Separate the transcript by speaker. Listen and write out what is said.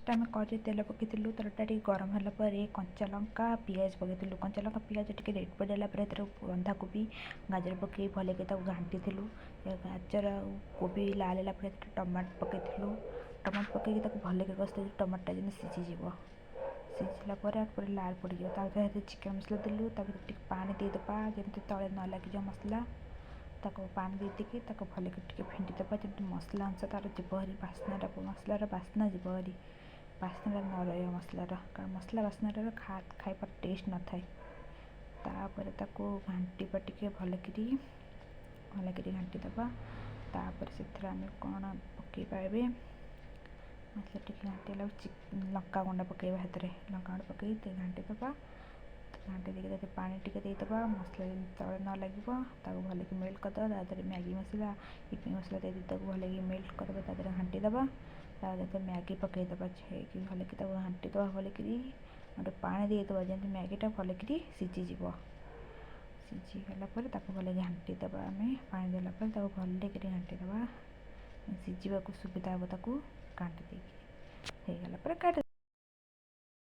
Speaker 1: fast आम कड़े तेल पकईलु तरटा गरम होगापर कंचा लंका पियाज पकईलु कंचा लंका पियाज टे रेड पड़ाला बंधा कोबी गाजर पकई भल के घाटी गाजर कोबी लाल है टमाटो पकईलु टमाटो पकईकि भल के कषि टमाटा जमी सीझीज सीझला लाल पड़ जाए चिकेन मसला देलु पानी देदेबा जमी तले न लगे मसला पानी देकी भल के फेंटीदेबा जमी मसला अंश तार जीवहरी बास्ना मसलार बास्ना जीवहरी बास्ना न रहा मसलार कारण मसला बास्ना खाइबार टेस्ट न थाए तापर घाटीबा टे भल कर घाटीदेबा तापर से कौन पकईबा ए मसला टे घाटीला लंका गुंड पकईबा हाथ में लंका गुंड पकई घाटीदेबा घाटी देके पानी टे देदेबा मसला तले न लगे भल के मेल्ट करदेबा तादर मैगी मसला इपी मसला दे भल के मेल्ट करदेबा तादर घाटीदेबा तादर मैगी पकईदेबा छेकी भल के घाटीदेबा भल कर गोटे पानी देदेबा जमी मैगीटा भल कर सीझीज सीझीगला भल घाटीदेबा आम पानी देलापर भल कर घाटीदेबा सीझा सुविधा हम घाटी देगला काट